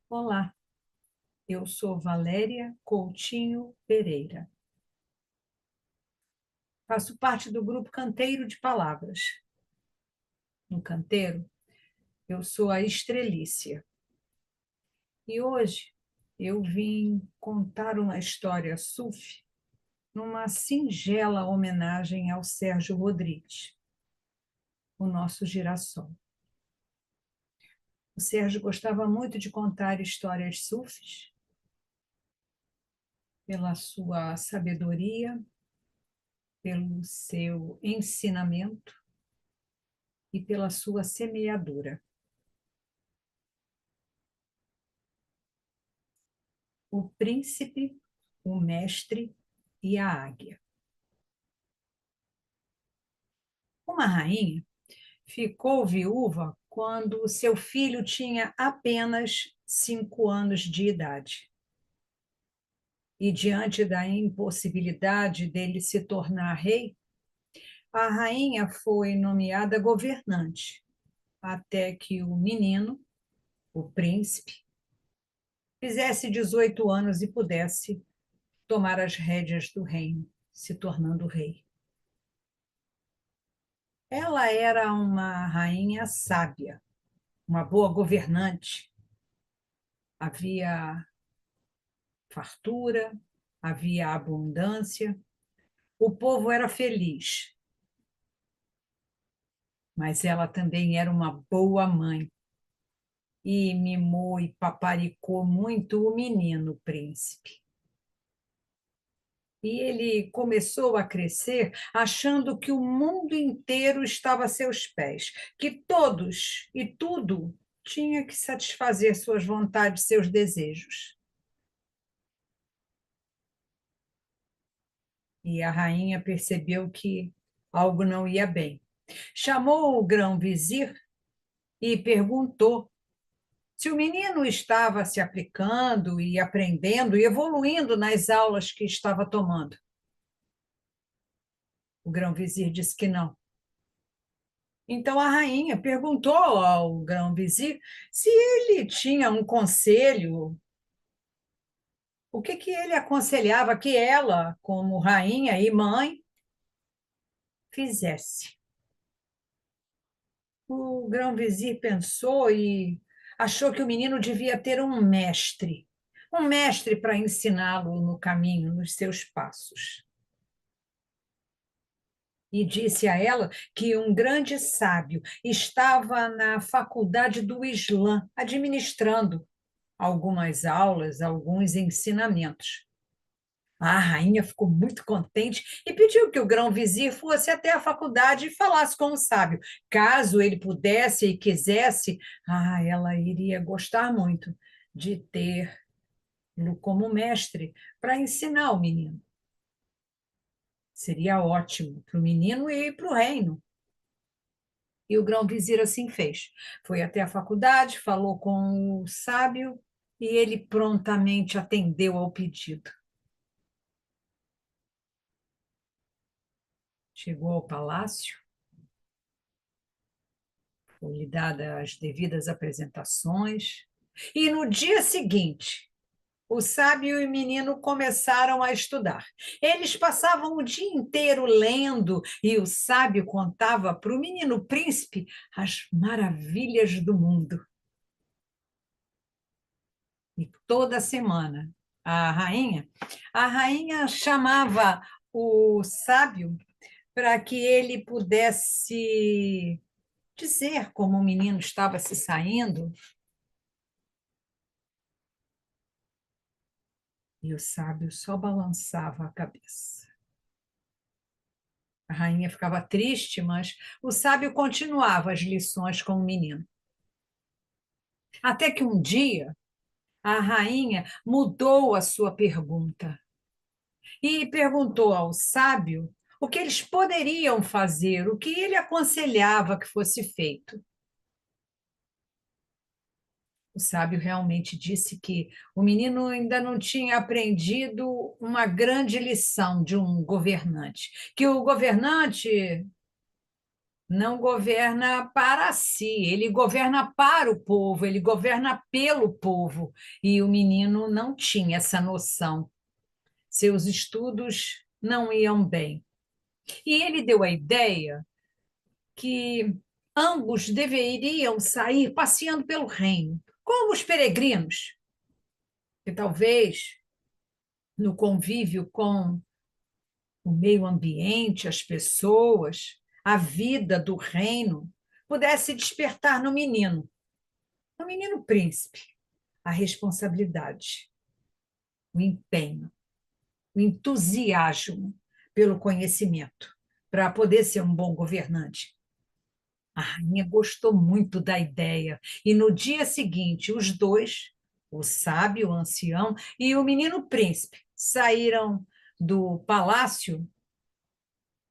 Olá, eu sou Valéria Coutinho Pereira. Faço parte do grupo Canteiro de Palavras. No canteiro, eu sou a Estrelícia. E hoje eu vim contar uma história sufi numa singela homenagem ao Sérgio Rodrigues, o nosso girassol. O Sérgio gostava muito de contar histórias sufis pela sua sabedoria, pelo seu ensinamento e pela sua semeadura. O príncipe, o mestre e a águia. Uma rainha ficou viúva quando seu filho tinha apenas 5 anos de idade. E diante da impossibilidade dele se tornar rei, a rainha foi nomeada governante, até que o menino, o príncipe, fizesse 18 anos e pudesse tomar as rédeas do reino, se tornando rei. Ela era uma rainha sábia, uma boa governante. Havia fartura, havia abundância, o povo era feliz. Mas ela também era uma boa mãe e mimou e paparicou muito o menino príncipe. E ele começou a crescer achando que o mundo inteiro estava a seus pés, que todos e tudo tinha que satisfazer suas vontades, seus desejos. E a rainha percebeu que algo não ia bem. Chamou o grão-vizir e perguntou se o menino estava se aplicando e aprendendo e evoluindo nas aulas que estava tomando. O grão-vizir disse que não. Então a rainha perguntou ao grão-vizir se ele tinha um conselho, o que ele aconselhava que ela, como rainha e mãe, fizesse. O grão-vizir pensou e achou que o menino devia ter um mestre para ensiná-lo no caminho, nos seus passos. E disse a ela que um grande sábio estava na faculdade do Islã, administrando algumas aulas, alguns ensinamentos. A rainha ficou muito contente e pediu que o grão-vizir fosse até a faculdade e falasse com o sábio. Caso ele pudesse e quisesse, ela iria gostar muito de tê-lo como mestre para ensinar o menino. Seria ótimo para o menino e para o reino. E o grão-vizir assim fez. Foi até a faculdade, falou com o sábio e ele prontamente atendeu ao pedido. Chegou ao palácio, foi-lhe dada as devidas apresentações, e no dia seguinte, o sábio e o menino começaram a estudar. Eles passavam o dia inteiro lendo, e o sábio contava para o menino príncipe as maravilhas do mundo. E toda semana, a rainha chamava o sábio para que ele pudesse dizer como o menino estava se saindo. E o sábio só balançava a cabeça. A rainha ficava triste, mas o sábio continuava as lições com o menino. Até que um dia, a rainha mudou a sua pergunta e perguntou ao sábio o que eles poderiam fazer, o que ele aconselhava que fosse feito. O sábio realmente disse que o menino ainda não tinha aprendido uma grande lição de um governante, que o governante não governa para si, ele governa para o povo, ele governa pelo povo. E o menino não tinha essa noção. Seus estudos não iam bem. E ele deu a ideia que ambos deveriam sair passeando pelo reino, como os peregrinos, que talvez no convívio com o meio ambiente, as pessoas, a vida do reino, pudesse despertar no menino príncipe, a responsabilidade, o empenho, o entusiasmo pelo conhecimento, para poder ser um bom governante. A rainha gostou muito da ideia, e no dia seguinte, os dois, o sábio, o ancião, e o menino príncipe, saíram do palácio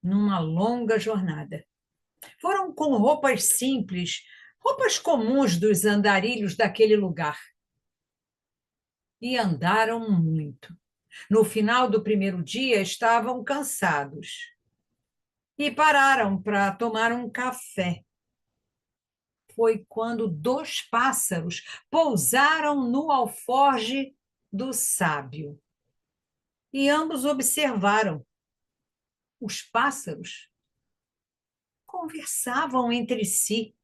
numa longa jornada. Foram com roupas simples, roupas comuns dos andarilhos daquele lugar. E andaram muito. No final do primeiro dia, estavam cansados e pararam para tomar um café. Foi quando dois pássaros pousaram no alforge do sábio. E ambos observaram. Os pássaros conversavam entre si.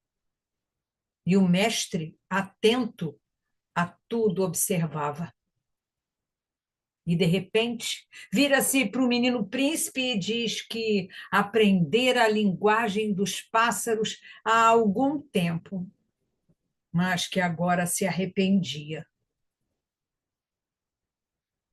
E o mestre, atento a tudo, observava. E, de repente, vira-se para o menino príncipe e diz que aprendera a linguagem dos pássaros há algum tempo, mas que agora se arrependia.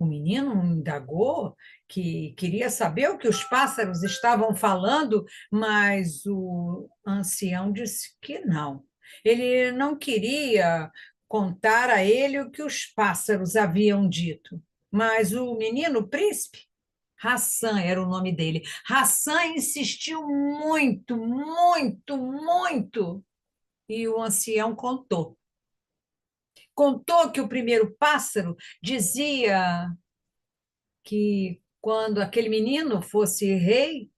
O menino indagou que queria saber o que os pássaros estavam falando, mas o ancião disse que não. Ele não queria contar a ele o que os pássaros haviam dito. Mas o menino príncipe, Hassan era o nome dele, Hassan insistiu muito, muito, muito. E o ancião contou. Contou que o primeiro pássaro dizia que quando aquele menino fosse rei,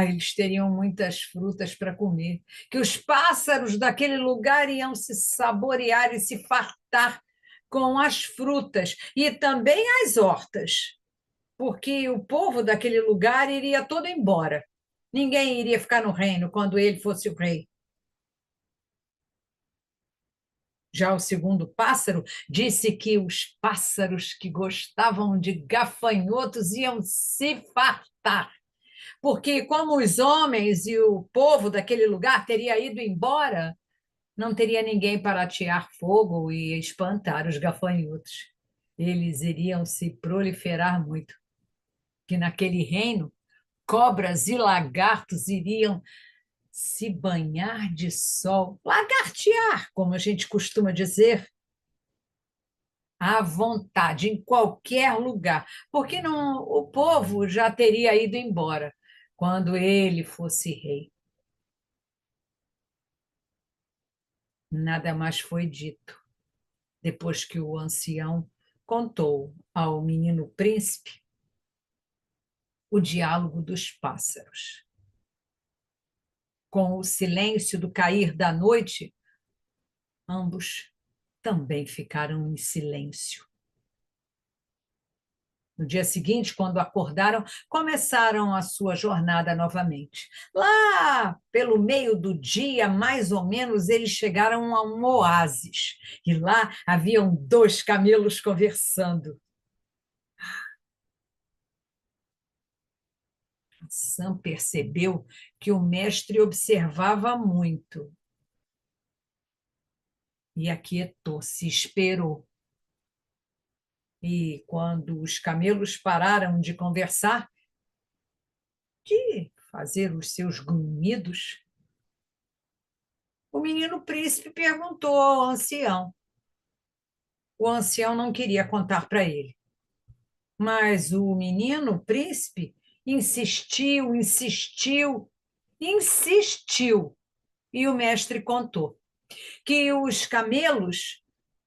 eles teriam muitas frutas para comer, que os pássaros daquele lugar iam se saborear e se fartar com as frutas e também as hortas, porque o povo daquele lugar iria todo embora. Ninguém iria ficar no reino quando ele fosse o rei. Já o segundo pássaro disse que os pássaros que gostavam de gafanhotos iam se fartar, porque como os homens e o povo daquele lugar teria ido embora, não teria ninguém para atear fogo e espantar os gafanhotos. Eles iriam se proliferar muito, que naquele reino cobras e lagartos iriam se banhar de sol, lagartear, como a gente costuma dizer, à vontade, em qualquer lugar, porque não, o povo já teria ido embora quando ele fosse rei. Nada mais foi dito, depois que o ancião contou ao menino príncipe o diálogo dos pássaros. Com o silêncio do cair da noite, ambos também ficaram em silêncio. No dia seguinte, quando acordaram, começaram a sua jornada novamente. Lá, pelo meio do dia, mais ou menos, eles chegaram a um oásis. E lá haviam dois camelos conversando. Sam percebeu que o mestre observava muito e aquietou-se, esperou. E quando os camelos pararam de conversar, de fazer os seus grunhidos, o menino príncipe perguntou ao ancião. O ancião não queria contar para ele, mas o menino príncipe insistiu, insistiu, insistiu, e o mestre contou que os camelos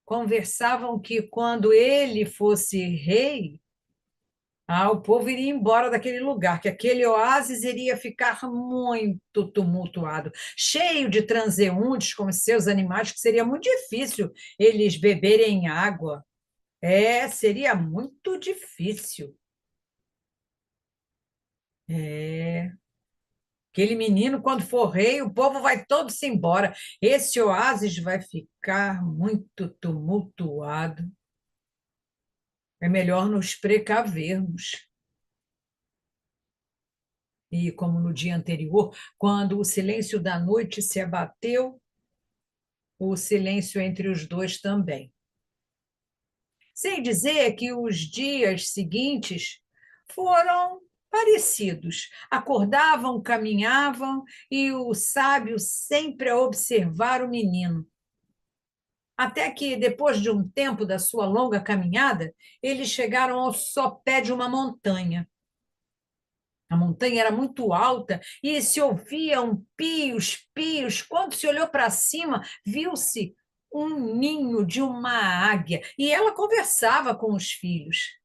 conversavam que quando ele fosse rei, O povo iria embora daquele lugar, que aquele oásis iria ficar muito tumultuado, cheio de transeuntes, como seus animais, que seria muito difícil eles beberem água. Seria muito difícil. É, aquele menino, quando for rei, o povo vai todo se embora. Esse oásis vai ficar muito tumultuado. É melhor nos precavermos. E como no dia anterior, quando o silêncio da noite se abateu, o silêncio entre os dois também. Sem dizer que os dias seguintes foram parecidos. Acordavam, caminhavam, e o sábio sempre a observar o menino. Até que, depois de um tempo da sua longa caminhada, eles chegaram ao sopé de uma montanha. A montanha era muito alta e se ouviam pios, pios. Quando se olhou para cima, viu-se um ninho de uma águia e ela conversava com os filhos.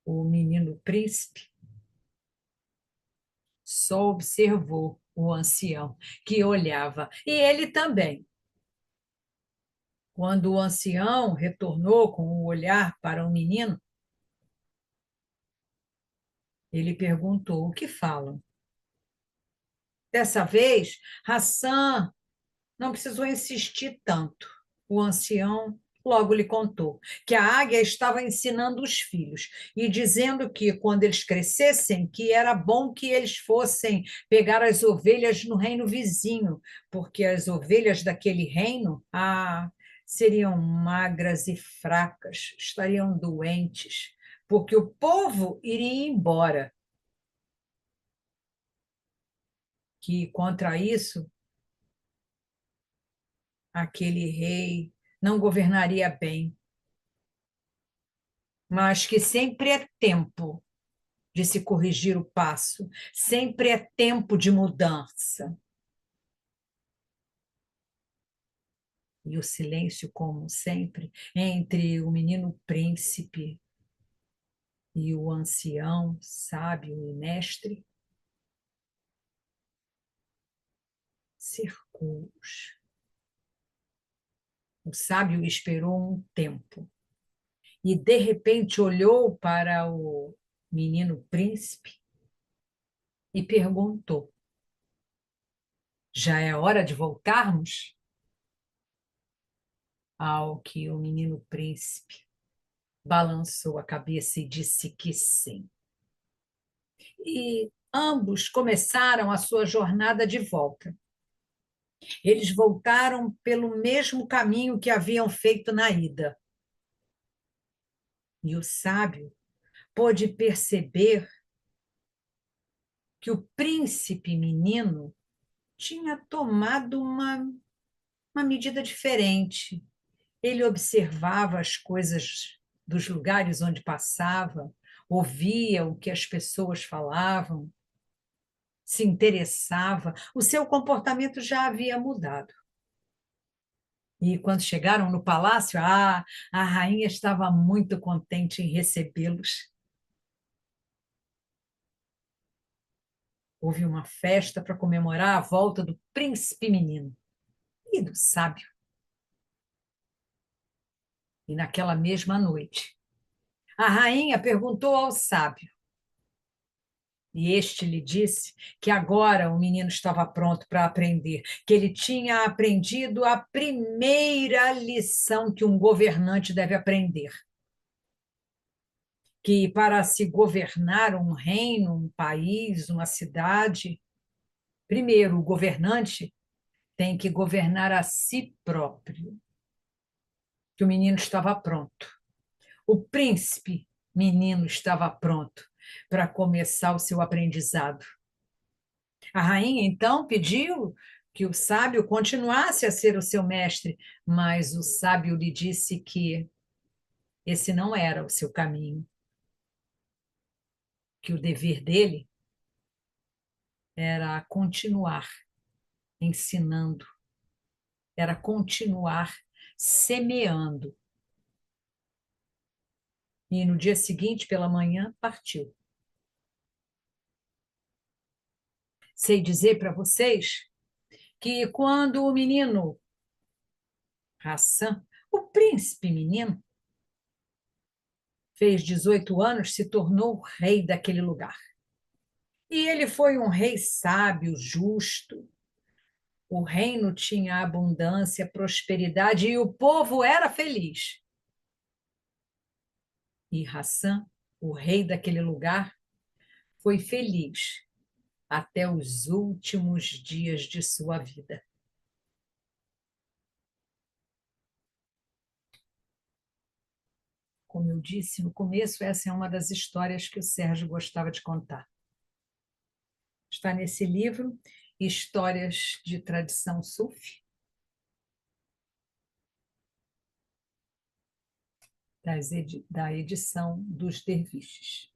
O menino príncipe só observou o ancião, que olhava, e ele também. Quando o ancião retornou com o olhar para o menino, ele perguntou: o que falam? Dessa vez, Hassan não precisou insistir tanto. O ancião logo lhe contou que a águia estava ensinando os filhos e dizendo que, quando eles crescessem, que era bom que eles fossem pegar as ovelhas no reino vizinho, porque as ovelhas daquele reino, seriam magras e fracas, estariam doentes, porque o povo iria embora. Que contra isso aquele rei não governaria bem, mas que sempre é tempo de se corrigir o passo, sempre é tempo de mudança. E o silêncio, como sempre, entre o menino príncipe e o ancião, sábio e mestre, cercou-os. O sábio esperou um tempo e, de repente, olhou para o menino príncipe e perguntou: já é hora de voltarmos? Ao que o menino príncipe balançou a cabeça e disse que sim. E ambos começaram a sua jornada de volta. Eles voltaram pelo mesmo caminho que haviam feito na ida. E o sábio pôde perceber que o príncipe menino tinha tomado uma medida diferente. Ele observava as coisas dos lugares onde passava, ouvia o que as pessoas falavam, se interessava, o seu comportamento já havia mudado. E quando chegaram no palácio, a rainha estava muito contente em recebê-los. Houve uma festa para comemorar a volta do príncipe menino e do sábio. E naquela mesma noite, a rainha perguntou ao sábio, e este lhe disse que agora o menino estava pronto para aprender, que ele tinha aprendido a primeira lição que um governante deve aprender. Que para se governar um reino, um país, uma cidade, primeiro o governante tem que governar a si próprio. Que o menino estava pronto. O príncipe menino estava pronto para começar o seu aprendizado. A rainha, então, pediu que o sábio continuasse a ser o seu mestre, mas o sábio lhe disse que esse não era o seu caminho, que o dever dele era continuar ensinando, era continuar semeando. e no dia seguinte, pela manhã, partiu. Sei dizer para vocês que quando o menino Hassan, o príncipe menino, fez 18 anos, se tornou rei daquele lugar. E ele foi um rei sábio, justo. O reino tinha abundância, prosperidade e o povo era feliz. E Hassan, o rei daquele lugar, foi feliz até os últimos dias de sua vida. Como eu disse no começo, essa é uma das histórias que o Sérgio gostava de contar. Está nesse livro, Histórias de Tradição Sufi, da edição dos Derviches.